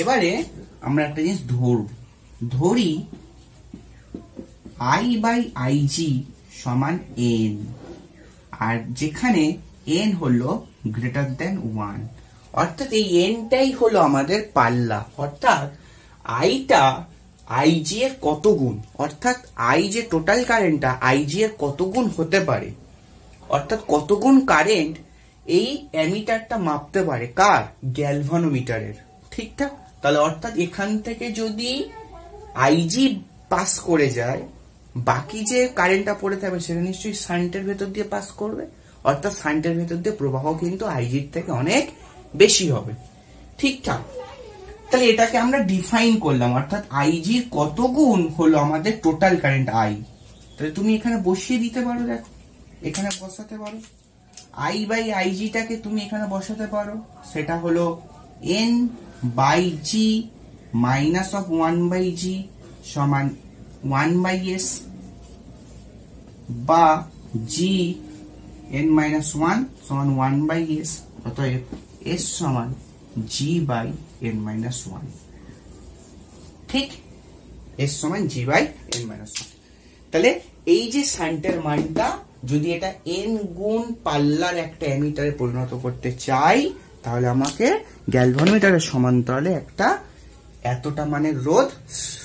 এবারে আমরা একটা জিনিস ধরি আই বাই আইজি সমান এন, আর যেখানে এন হলো গ্রেটার দেন 1, অর্থাৎ এই এনটাই হলো আমাদের পাল্লা, অর্থাৎ আইটা আইজি এর কত গুণ, অর্থাৎ আই যে টোটাল কারেন্টটা আইজি এর কত গুণ হতে পারে, অর্থাৎ কত গুণ কারেন্ট এই অ্যামিটারটা মাপতে পারে, কার? গ্যালভানোমিটারের। ঠিকঠাক? তাহলে অর্থাৎ এখান থেকে যদি আইজি পাস করে যায়, বাকি যে কারেন্টটা পড়ে থাকবে সেটা নিশ্চয়ই শান্টের ভেতর দিয়ে পাস করবে, অর্থাৎ শান্টের ভেতর দিয়ে প্রবাহ কিন্তু আইজির থেকে অনেক বেশি হবে। ঠিকঠাক? তাহলে এটাকে আমরা ডিফাইন করলাম, অর্থাৎ আইজির কত গুণ হলো আমাদের টোটাল কারেন্ট আই। তাহলে তুমি এখানে বসিয়ে দিতে পারো, দেখো এখানে বসাতে পারো আই বাই আইজিটাকে তুমি এখানে বসাতে পারো, সেটা হলো n by g minus of 1/g সমান 1/s, বা জি এন মাইনাস 1 সমান 1/s, অতএব এস সমান জি বাই এন মাইনাস 1। ঠিক? এস সমান জি বাই এন মাইনাস 1। তাহলে এই যে শান্টের মানটা যদি এটা এন গুণ পাল্লার একটা অ্যামিটারে পরিণত করতে চাই, তাহলে আমাকে গ্যালভানোমিটারের সমান্তরালে একটা এতটা মানের রোধ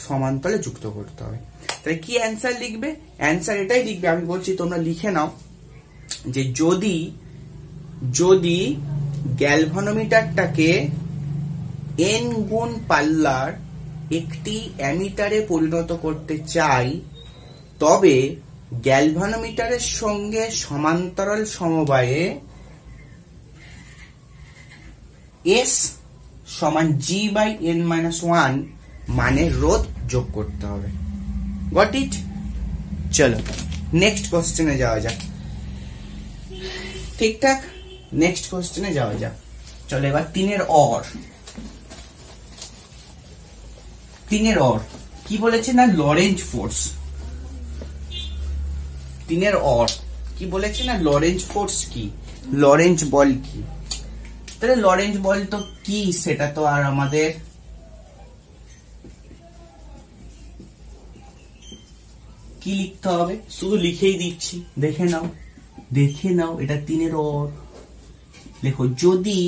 সমান্তরালে যুক্ত করতে হবে। তাহলে কি অ্যান্সার লিখবে? অ্যান্সার এটাই লিখবে, আমি বলছি তোমরা লিখে নাও, যে যদি গ্যালভানোমিটারটাকে এন গুণ পাল্লার একটি অ্যামিটারে পরিণত করতে চাই, তবে গ্যালভানোমিটারের সঙ্গে সমান্তরাল সমবায়ে এস সমান জি বাই এন মাইনাস 1 মানের রোধ যোগ করতে হবে। Got it? চলো নেক্সট কোশ্চেনে যাওয়া যাক। ঠিকঠাক? নেক্সট কোশ্চেনে যাওয়া যাক। চলো এবার 3 অর কি বলেছে না, লরেঞ্জ ফোর্স। 3 অর কি বলেছে না, লরেঞ্জ ফোর্স কি, লরেঞ্জ বল কি। তাহলে লরেঞ্জ বল তো কি, সেটা তো আর আমাদের কি লিখতে হবে, শুধু লিখেই দিচ্ছি, দেখে নাও এটা 3 অর। লেখো, যদি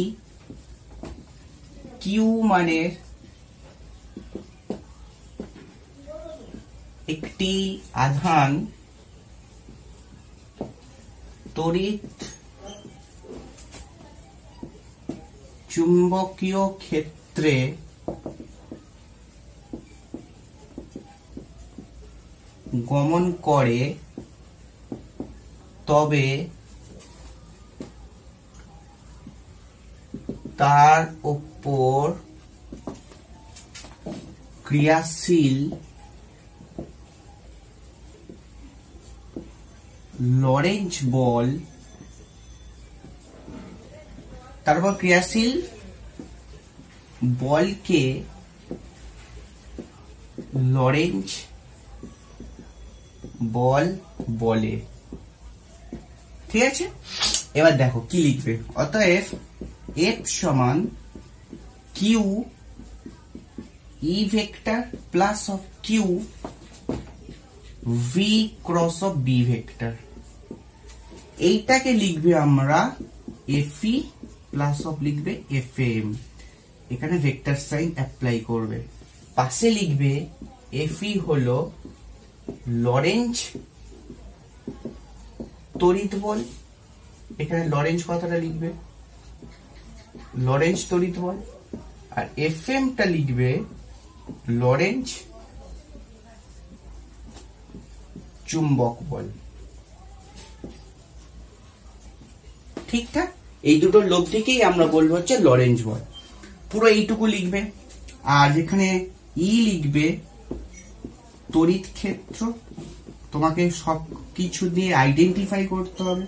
কিউ মানের একটি আধান তড়িৎ চুম্বকীয় ক্ষেত্রে গমন করে, তবে তার উপর ক্রিয়াশীল লরেঞ্জ বল, তারপর ক্রিয়াশীল বলকে লরেঞ্জ বল বলে। ঠিক আছে? এবার দেখো কি লিখবে, অতএব এফ সমান q E vector plus of q v cross of B vector. এইটাকে লিখবে আমরা এফ ই প্লাস অফ লিখবে এফ এম, এখানে ভেক্টর সাইন অ্যাপ্লাই করবে। পাশে লিখবে এফ ই হলো লরেঞ্জ তড়িৎ বল, এখানে লরেঞ্জ কথাটা লিখবে লরেঞ্জ তড়িৎ বল, আর এফ এম টা লিখবে লরেঞ্জ চুম্বক বল। ঠিকঠাক, এই দুটো লব্ধিকেই আমরা বলবো হচ্ছে লরেঞ্জ বল। পুরো এইটুকু লিখবে, আর যেখানে ই লিখবে তড়িৎ ক্ষেত্র। তোমাকে সব কিছু দিয়ে আইডেন্টিফাই করতে হবে।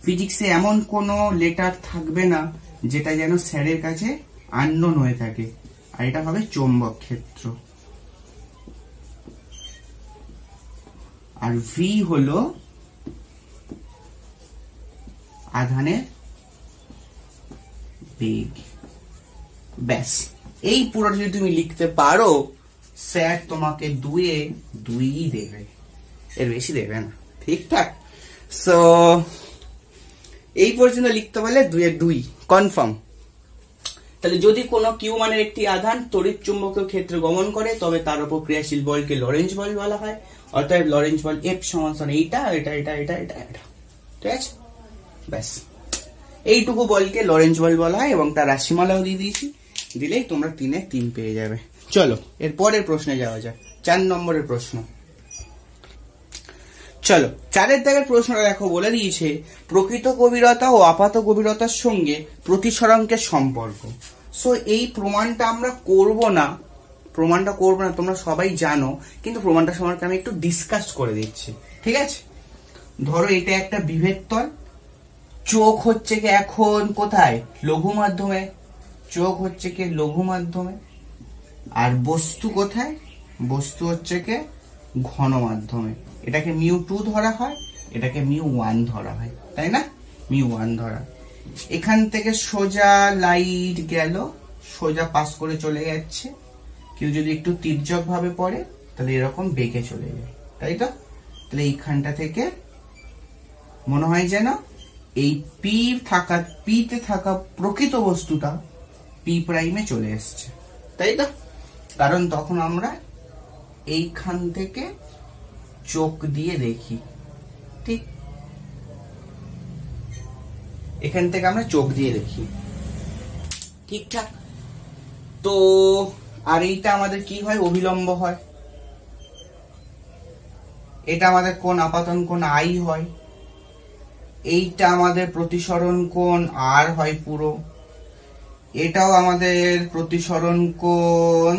ফিজিক্সে এমন কোনো লেটার থাকবে না যেটা যেন স্যারের কাছে আননোন হয়ে থাকে, আর এটা হবে চৌম্বক ক্ষেত্র। আর ভি হলো আধানের বেগ। ব্যাস, এই পুরোটা যদি তুমি লিখতে পারো, স্যার তোমাকে 2 দেবে, এর বেশি দেবে না। ঠিকঠাক, সো এই পর্যন্ত লিখতে পারলে 2 কনফার্ম। তাহলে যদি কোনো কিউ মানের একটি আধান তড়িৎ চুম্বকীয় ক্ষেত্রে গমন করে, তবে তার উপর ক্রিয়াশীল বলকে লরেঞ্জ বল বলা হয়। অর্থাৎ লরেঞ্জ বল এফ সমান এইটা এটা এটা এটা এটা এটা। ঠিক আছে, ব্যাস এইটুকু বলকে লরেঞ্জ বল বলা হয়, এবং তার রাশিমালাও দিয়ে দিয়েছি, দিলেই তোমরা 3 3 পেয়ে যাবে। চলো এর পরের প্রশ্নে যাওয়া যাক, 4 নম্বরের প্রশ্ন। চলো 4 দাগের প্রশ্নটা দেখো, বলে দিয়েছে প্রকৃত গভীরতা ও আপাত গভীরতার সঙ্গে প্রতিসরাঙ্কের সম্পর্ক। সো এই প্রমাণটা আমরা করব না, তোমরা সবাই জানো, কিন্তু প্রমাণটা সম্পর্কে আমি একটু ডিসকাস করে দিচ্ছি। ঠিক আছে, ধরো এটা একটা বিভেদ তল, চোখ হচ্ছে কি এখন কোথায়? লঘু মাধ্যমে। চোখ হচ্ছে কি লঘু মাধ্যমে, আর বস্তু কোথায়? বস্তু হচ্ছে কি ঘন মাধ্যমে। এটাকে μ2 ধরা হয়, এটাকে μ1 ধরা হয়, তাই না? μ1 ধরা। এখান থেকে সোজা লাইট গেল, সোজা পাস করে চলে যাচ্ছে। কেউ যদি একটু তির্যক ভাবে পড়ে তাহলে এরকম বেঁকে চলে যায়, তাই তো? তাহলে এইখানটা থেকে মনে হয় যেন এই পিতে থাকা প্রকৃত বস্তুটা পি প্রাইমে চলে এসছে, তাই তো? কারণ তখন আমরা এইখান থেকে চোখ দিয়ে দেখি, ঠিক এখান থেকে আমরা চোখ দিয়ে দেখি, ঠিকঠাক। তো আর এইটা আমাদের কি হয়? অভিলম্ব হয়। এটা আমাদের কোণ আপাতন কোণ আই হয়। এইটা আমাদের প্রতিসরণ কোণ আর হয় পুরো। এটাও আমাদের প্রতিসরণ কোণ,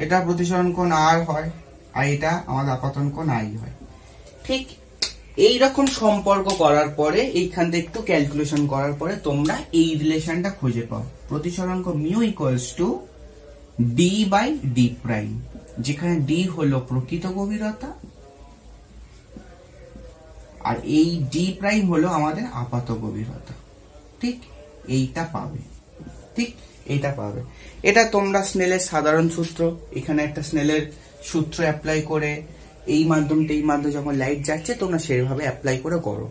এটা প্রতিসরণ কোণ আর হয়, আর এটা আমাদের আপাতন কোণ আই হয়। ঠিক এইরকম সম্পর্ক করার পরে, এইখান থেকে একটু ক্যালকুলেশন করার পরে তোমরা এই রিলেশনটা খুঁজে পাও। প্রতিসরণ কোণ mu equals to d by d prime, যেখানে ডি হলো প্রকৃত গভীরতা আর এই ডি প্রাইম হলো আমাদের আপাত গভীরতা। ঠিক এইটা পাবে, ঠিক এইটা পাবে। এটা তোমরা স্নেলের সাধারণ সূত্র, এখানে একটা স্নেলের সূত্র অ্যাপ্লাই করে এই মাধ্যমটা এই মাধ্যমে যখন লাইট যাচ্ছে তোমরা সেভাবে অ্যাপ্লাই করে করো।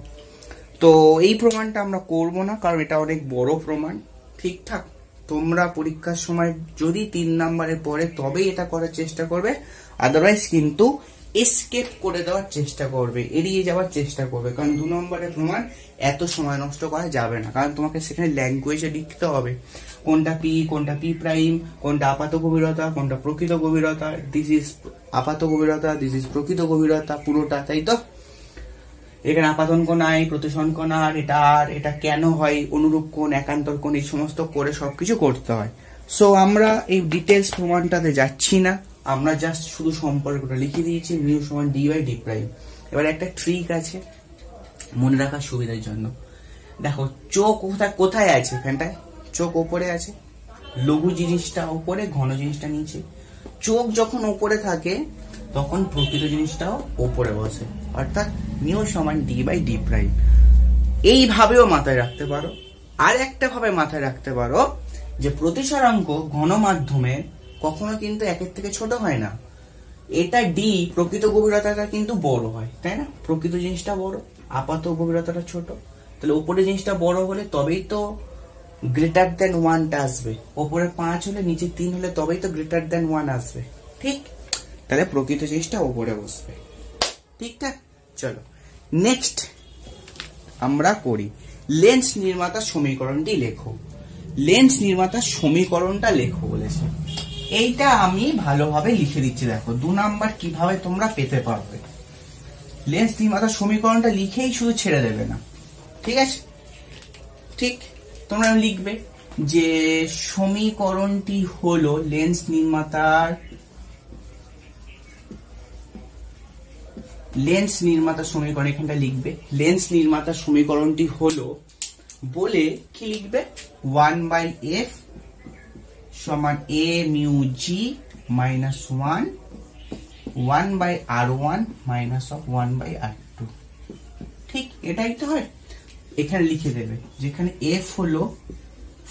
তো এই প্রমাণটা আমরা করব না, কারণ এটা অনেক বড় প্রমাণ। ঠিকঠাক, তোমরা পরীক্ষার সময় যদি 3 নম্বরের পরে তবেই এটা করার চেষ্টা করবে, আদারওয়াইজ কিন্তু এসকেপ করে দেওয়ার চেষ্টা করবে, এড়িয়ে যাওয়ার চেষ্টা করবে। কারণ 2 নম্বরের প্রমাণ এত সময় নষ্ট করা যাবে না, কারণ তোমাকে সেখানে ল্যাঙ্গুয়েজে লিখতে হবে কোনটা পি, কোনটা পি প্রাইম, কোনটা আপাত গভীরতা, কোনটা প্রকৃত গভীরতা, দিস ইজ আপাত গভীরতা, দিস ইজ প্রকৃত গভীরতা, পুরোটা, তাই তো? এখানে আপাতন কোণ আই, প্রতিসরণ কোণ আর, এটা কেন হয়, অনুরূপ কোণ, একান্তর কোণ, এই সমস্ত করে সবকিছু করতে হয়। সো আমরা এই ডিটেলস প্রমাণটাতে যাচ্ছি না, আমরা জাস্ট শুধু সম্পর্কটা লিখে দিয়েছি, মিউ সমান ডি বাই ডি প্রাইম। এবার একটা ট্রিক আছে মনে রাখার সুবিধার জন্য। দেখো চোখ কোথায় আছে? এখানটায় চোখ ওপরে আছে, লঘু জিনিসটা ওপরে, ঘন জিনিসটা নিচে। চোখ যখন ওপরে থাকে তখন প্রকৃত জিনিসটাও ওপরে বসে, অর্থাৎ মিউ সমান ডি বাই ডি প্রাইম। এইভাবেও মাথায় রাখতে পারো। আর একটা ভাবে মাথায় রাখতে পারো যে প্রতিসরাঙ্ক ঘন মাধ্যমে কখনো কিন্তু একের থেকে ছোট হয় না। এটা ডি, প্রকৃত গভীরতাটা কিন্তু বড় হয়, তাই না? প্রকৃত জিনিসটা বড়, আপাত গভীরতাটা ছোট। তাহলে উপরে জিনিসটা বড় হলে তবেই তো গ্রেটার দেন 1টা আসবে। উপরে 5 হলে নিচে 3 হলে তবেই তো গ্রেটার দেন 1 আসবে, ঠিক? তাহলে প্রকৃত জিনিসটা উপরে বসবে, ঠিকঠাক। চলো নেক্সট আমরা করি লেন্স নির্মাতার সমীকরণটি লেখো। লেন্স নির্মাতার সমীকরণটা লেখো বলেছে। এইটা আমি ভালোভাবে লিখে দিচ্ছি, দেখো 2 নাম্বার কিভাবে তোমরা পেতে পারবে। লেন্স নির্মাতার সমীকরণটা লিখেই শুধু ছেড়ে দেবে না, ঠিক আছে? ঠিক, তোমরা লিখবে যে সমীকরণটি হলো লেন্স নির্মাতার সমীকরণ। এখানটা লিখবে লেন্স নির্মাতার সমীকরণটি হলো বলে কি লিখবে, 1/f সমান a mu g minus 1/r1 minus of 1/r2। ঠিক, এটাই তো হয়। এখানে লিখে দেবে যেখানে f হলো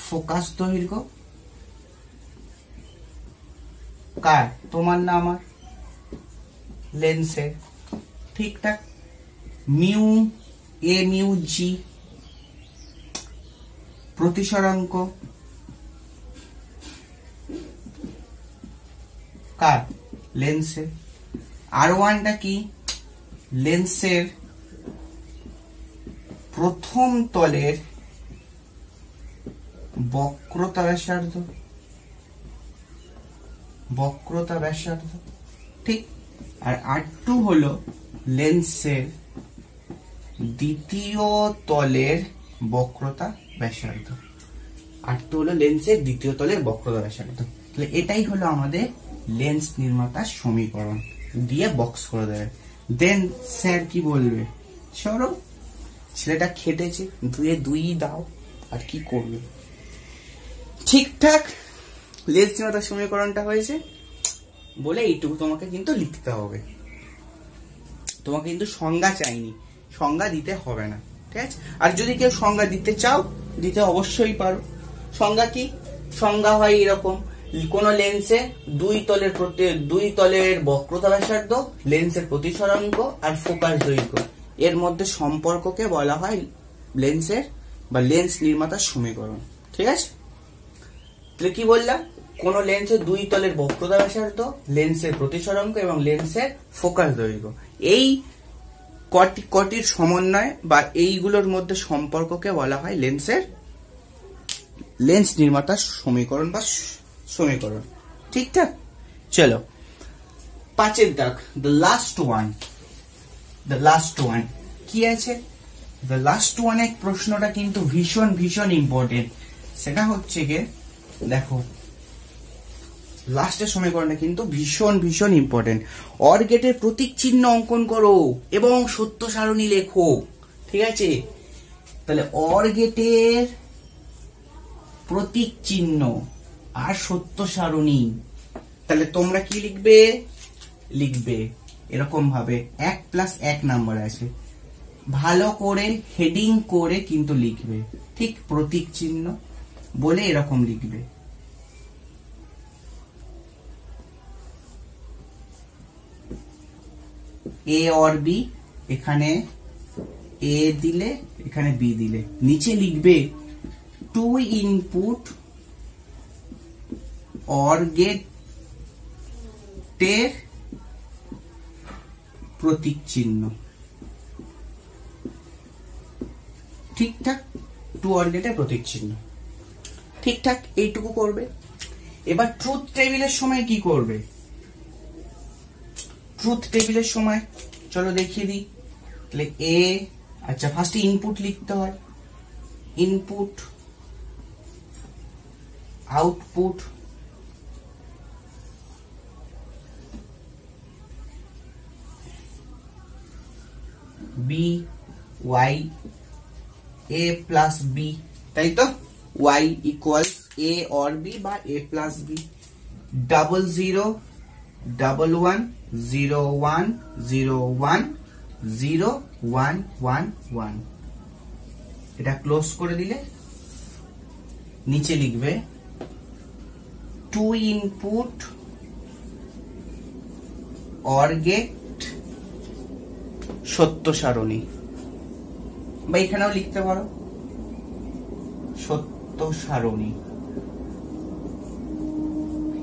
ফোকাস দৈর্ঘ্য, কার? তোমার না আমার? লেন্সের, ঠিকঠাক। মিউ a mu g প্রতিসরাঙ্ক, কার? লেন্সের। r1টা কি? লেন্সের প্রথম তলের বক্রতা ব্যাসার্ধ, ঠিক। আর r2 হলো লেন্সের দ্বিতীয় তলের বক্রতা ব্যাসার্ধ। r2 হলো লেন্সের দ্বিতীয় তলের বক্রতা ব্যাসার্ধ। তাহলে এটাই হলো আমাদের লেন্স নির্মাতার সমীকরণ, দিয়ে বক্স করে দেবে। দেন স্যার কি বলবে, সরো ছেলেটা খেটেছে, 2 2 দাও, আর কি করবে? ঠিকঠাক, লেন্স নির্মাতার সমীকরণটা হয়েছে বলে এইটুকু তোমাকে কিন্তু লিখতে হবে। তোমাকে কিন্তু সংজ্ঞা চাইনি, সংজ্ঞা দিতে হবে না, ঠিক আছে? আর যদি কেউ সংজ্ঞা দিতে চাও, দিতে অবশ্যই পারো। সংজ্ঞা কি? সংজ্ঞা হয় এরকম, কোন লেন্সে 2 তলের বক্রতা ব্যাসার্ধ, লেন্সের প্রতিসরাঙ্ক আর ফোকাস দৈর্ঘ্য, এর মধ্যে সম্পর্ককে বলা হয় লেন্সের বা লেন্স নির্মাতার সমীকরণ, ঠিক আছে? তাহলে কি বললাম, কোন লেন্সের 2 তলের বক্রতা ব্যাসার্ধ, লেন্সের প্রতিসরাঙ্ক এবং লেন্সের ফোকাস দৈর্ঘ্য, এই কটির সমন্বয় বা এইগুলোর মধ্যে সম্পর্ককে বলা হয় লেন্স নির্মাতার সমীকরণ বা সমীকরণ, ঠিকঠাক। চলো 5 দাগ, দ্য লাস্ট ওয়ান কি আছে? দ্য লাস্ট ওয়ানে প্রশ্নটা কিন্তু ভীষণ ইম্পর্টেন্ট। সেটা হচ্ছে গিয়ে দেখো, লাস্টের সমীকরণটা কিন্তু ভীষণ ইম্পর্টেন্ট। অর গেটের প্রতীক চিহ্ন অঙ্কন করো এবং সত্য সারণী লেখো, ঠিক আছে? তাহলে অর গেটের প্রতীক চিহ্ন আর সত্য সারণী, তাহলে তোমরা কি লিখবে এরকম ভাবে 1+1 নাম্বার আছে, ভালো করে হেডিং করে কিন্তু লিখবে, ঠিক? প্রতীক চিহ্ন বলে এরকম লিখবে। এ और বি, এখানে এ দিলে এখানে বি দিলে, নিচে লিখবে 2 ইনপুট और গেটের প্রতীক চিহ্ন, ঠিকঠাক। 2 और গেটের প্রতীক চিহ্ন, ঠিকঠাক। এইটুকু করবে। এবার ট্রুথ টেবিলের সময় কি করবে? ট্রুথ টেবিলের সময় চলো দেখিয়ে দিই। তাহলে এ, আচ্ছা ফার্স্টে ইনপুট লিখতে হয়, input output B Y A plus B, তাই তো? ওয়াই ইকুয়ালস এ और বি বা এ প্লাস বি। 00 11 01 01 0 1 1 1, এটা ক্লোজ করে দিলে নিচে লিখবে টু ইনপুট অর গেট সত্য সারণী, বা এখানেও লিখতে পারো সত্য সারণী।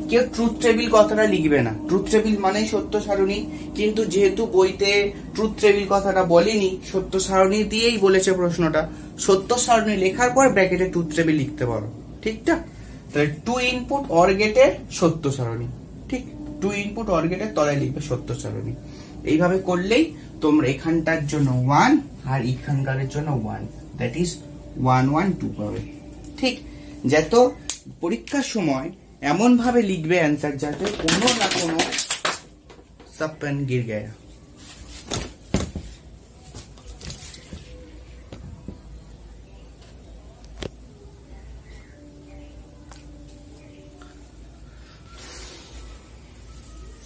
কেউ ট্রুথ টেবিল কথাটা লিখবে না, ট্রুথ টেবিল মানেই সত্য সারণী, কিন্তু যেহেতু বইতে ট্রুথ টেবিল কথাটা বলেনি, সত্য সারণী দিয়েই বলেছে প্রশ্নটা, সত্য সারণী লেখার পর ব্র্যাকেটে ট্রুথ টেবিল লিখতে পারো, ঠিকঠাক? তাহলে টু ইনপুট অর গেটের সত্য সারণী, ঠিক, টু ইনপুট অর গেটের তলায় লিখবে সত্য সারণী। এইভাবে করলেই তোমরা এখানটার জন্য 1 আর এখানকারের জন্য 1, দ্যাট ইজ 1 1 2 পাবে। ঠিক, যত পরীক্ষার সময় এমন ভাবে লিখবে অ্যান্সার যাতে কোনো না কোনো सब पेन गिर गया।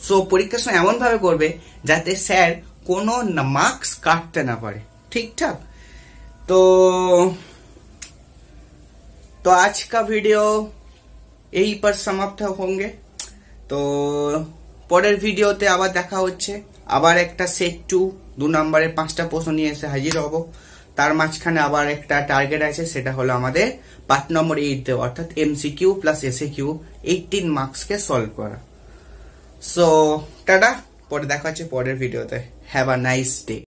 সো পরীক্ষার সময় এমন ভাবে করবে যাতে স্যার কোনো মার্কস কাটতে না পারে, ঠিকঠাক? तो आज का वीडियो यही पर समाप्त होंगे। तो পরের ভিডিওতে আবার দেখা হচ্ছে, আবার একটা সেট 2 নম্বরের 5টা প্রশ্ন নিয়ে এসে হাজির হব। তার মাঝখানে আবার একটা টার্গেট আছে, সেটা হলো আমাদের পার্ট নম্বর 8 দেওয়া, অর্থাৎ এমসিকিউ প্লাস এসএকিউ 18 মার্কস কে সলভ করা। সো টাটা, পরে দেখা হচ্ছে পরের ভিডিওতে। Have a nice day.